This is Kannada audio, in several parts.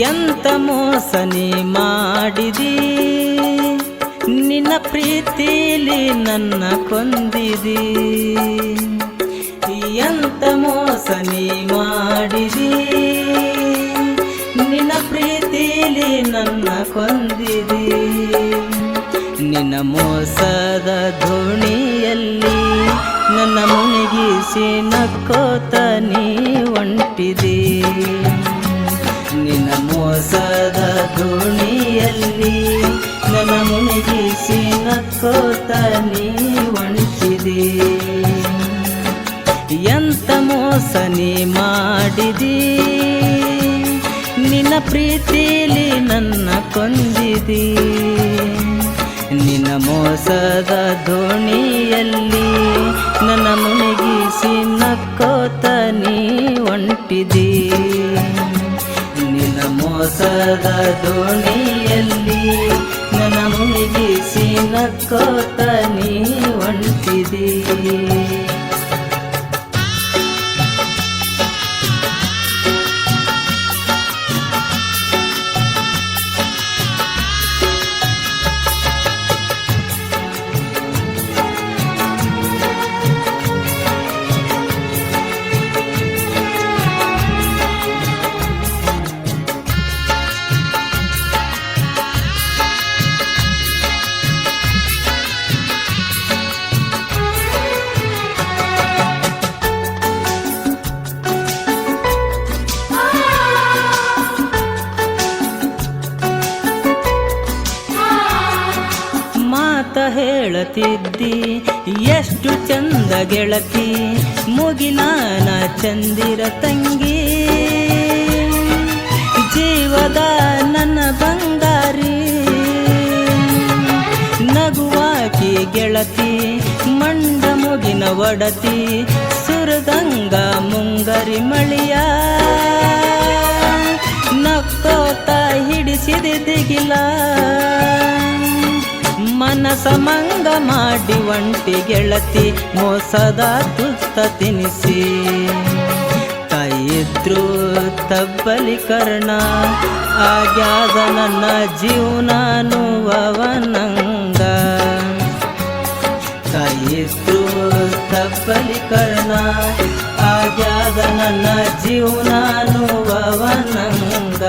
ಎಂತ ಮೋಸ ನೀ ಮಾಡಿದಿ, ನಿನ್ನ ಪ್ರೀತಿಲಿ ನನ್ನ ಕೊಂದಿದಿ. ಎಂತ ಮೋಸ ನೀ ಮಾಡಿದಿ, ನಿನ್ನ ಪ್ರೀತಿಲಿ ನನ್ನ ಕೊಂದಿದಿ. ನಿನ್ನ ಮೋಸದ ದೋಣಿಯಲ್ಲಿ ನನ್ನ ಮುಳುಗಿಸಿ ನಕ್ಕೋತ ನೀ ಹೊಂಟಿದಿ. ನಿನ್ನ ಮೋಸದ ದೋಣಿಯಲ್ಲಿ ನನ್ನ ಮುಳುಗಿಸಿ ನಕ್ಕೋತ ನೀ ಹೊಂಟಿದಿ. ಎಂತ ಮೋಸ ನೀ ಮಾಡಿದಿ, ನಿನ್ನ ಪ್ರೀತಿಲಿ ನನ್ನ ಕೊಂದಿದಿ. ನಿನ್ನ ಮೋಸದ ದೋಣಿಯಲ್ಲಿ ನನ್ನ ಮುಳುಗಿಸಿ ನಕ್ಕೋತ ನೀ ಹೊಂಟಿದಿ. ನಿನ್ನ ಮೋಸದ ದೋಣಿಯಲ್ಲಿ ನನ್ನ ಮುಳುಗಿಸಿ ನಕ್ಕೋತ ನೀ ಹೊಂಟಿದಿ. ಹೇಳತಿದ್ದಿ ಎಷ್ಟು ಚಂದ ಗೆಳತಿ, ಮುಗಿಲಾನ ಚಂದಿರ ತಂಗಿ. ಜೀವದ ನನ್ನ ಬಂಗಾರಿ, ನಗುವಾಕಿ ಗೆಳತಿ, ಮಂಡ ಮುಗಿನ ಒಡತಿ, ಸುರಗಂಗ ಮುಂಗರಿ ಮಳಿಯ. ನಕ್ಕೋತ ಹಿಡಿಸಿದ ದಿಗಿಲ, ಮನಸ ಮಂಗ ಮಾಡಿ ಒಂಟಿ ಗೆಳತಿ, ಮೋಸದ ತುತ್ತ ತಿನಿಸಿ. ತಾಯಿದ್ರು ತಬ್ಬಲಿ ಕರ್ಣ, ಆಗ್ಯಾದ ನನ್ನ ಜೀವನಾನು ಅವನಂಗ. ತಾಯಿದ್ರು ತಬ್ಬಲಿ ಕರ್ಣ, ಆಗ್ಯಾದ ನನ್ನ ಜೀವನಾನು ಅವನಂಗ.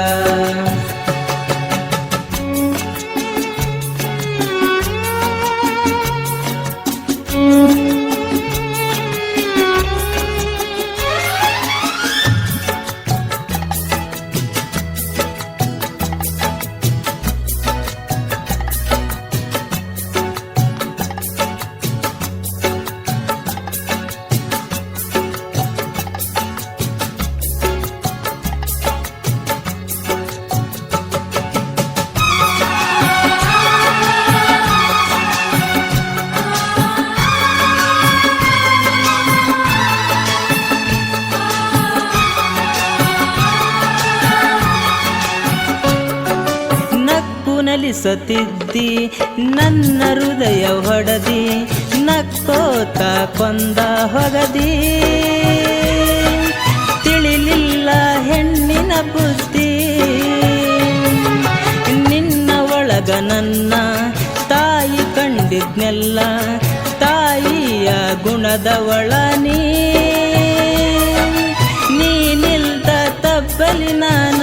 ನಲಿಸತಿದ್ದಿ ನನ್ನ ಹೃದಯ ಹೊಡೆದಿ, ನಕ್ಕೋತ ಕೊಂದ ಹೊಗದಿ. ತಿಳಿಲಿಲ್ಲ ಹೆಣ್ಣಿನ ಬುದ್ಧಿ, ನಿನ್ನ ಒಳಗ ನನ್ನ ತಾಯಿ ಕಂಡಿದ್ನೆಲ್ಲ. ತಾಯಿಯ ಗುಣದವಳ ನೀನಿಲ್ದ ತಬ್ಬಲಿ ನಾನ.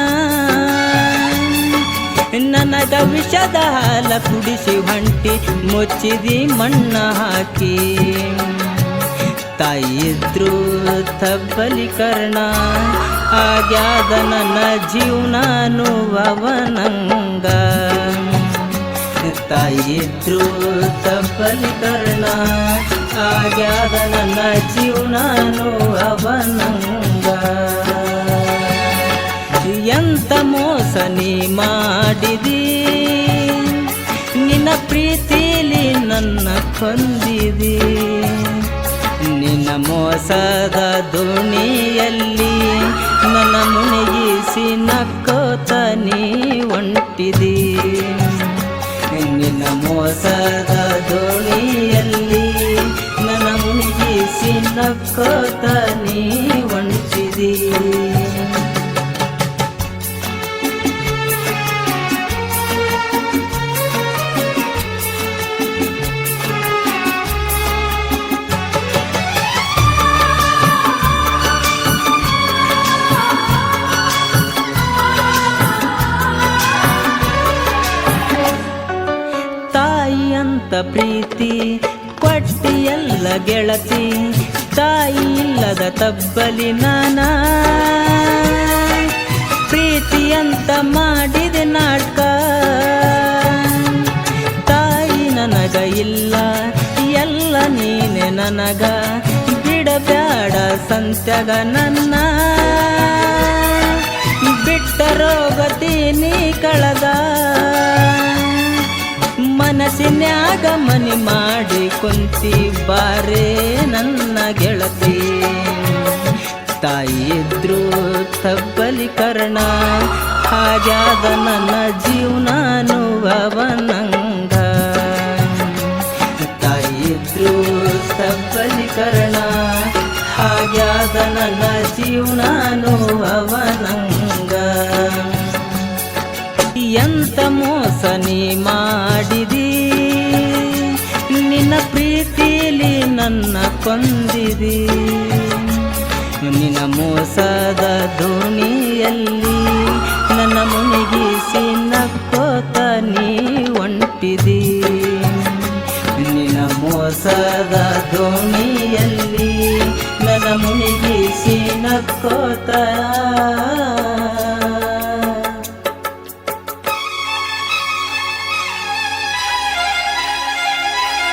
ನನಗ ವಿಷದ ಹಾಲ ಕುಡಿಸಿ ಹೊಂಟಿ, ಮುಚ್ಚಿದಿ ಮಣ್ಣ ಹಾಕಿ. ತಾಯಿದ್ರು ತಬ್ಬಲಿ ಕರ್ಣ, ಆಗ್ಯಾದ ನನ್ನ ಜೀವನಾನು ಅವನಂಗ. ತಾಯಿದ್ರು ತಬ್ಬಲಿ ಕರ್ಣ, ಆಗ್ಯಾದ ನನ್ನ ಜೀವನಾನು ಅವನಂಗ. ಎಂತ ಮೋಸ ನೀ ಮಾಡಿದಿ, ನಿನ್ನ ಪ್ರೀತಿಲಿ ನನ್ನ ಕೊಂದಿದಿ. ನಿನ್ನ ಮೋಸದ ದೋಣಿಯಲ್ಲಿ ನನ್ನ ಮುಳುಗಿಸಿ ನಕ್ಕೋತ ನೀ ಹೊಂಟಿದಿ. ನಿನ್ನ ಮೋಸದ ದೋಣಿಯಲ್ಲಿ ನನ್ನ ಮುಳುಗಿಸಿ ನಕ್ಕೋತ ನೀ ಹೊಂಟಿದಿ. ಪ್ರೀತಿ ಕೊಟ್ಟಿಯಲ್ಲ ಗೆಳತಿ, ತಾಯಿ ಇಲ್ಲದ ತಬ್ಬಲಿ ನಾನ. ಪ್ರೀತಿ ಅಂತ ಮಾಡಿದೆ ನಾಟಕ, ತಾಯಿ ನನಗ ಇಲ್ಲ, ಎಲ್ಲ ನೀನೆ ನನಗ. ಬಿಡಬ್ಯಾಡ ಸಂತ್ಯಾಗ ನನ್ನ, ಬಿಟ್ಟರೋಗತೀನಿ ಕಳದ. ಮನಸ್ಸಿನ್ಯಾಗ ಮನಿ ಮಾಡಿ ಕುಂತಿ ಬಾರೇ ನನ್ನ ಗೆಳತಿ. ತಾಯಿ ಇದ್ರು ತಬ್ಬಲಿ ಕರ್ಣ, ಹಾಗ್ಯಾದ ನನ್ನ ಜೀವನಾನು ಅವನಂಗ. ತಾಯಿ ಇದ್ರು ತಬ್ಬಲಿ ಕರ್ಣ, ಹಾಗ್ಯಾದ ನನ್ನ ಜೀವನಾನು ಅವನಂಗ. ಎಂತ ಮೋಸ ನೀ ಮಾಡಿದಿ, ನಿನ್ನ ಪ್ರೀತಿಲಿ ನನ್ನ ಕೊಂದಿದಿ. ನಿನ್ನ ಮೋಸದ ದೋಣಿಯಲ್ಲಿ ನನ್ನ ಮುನಿಗಿಸಿ ನಕ್ಕೋತ ನೀ ಹೊಂಟಿದಿ. ನಿನ್ನ ಮೋಸದ ದೋಣಿಯಲ್ಲಿ ನನ್ನ ಮುನಿಗಿಸಿ ನಕ್ಕೋತ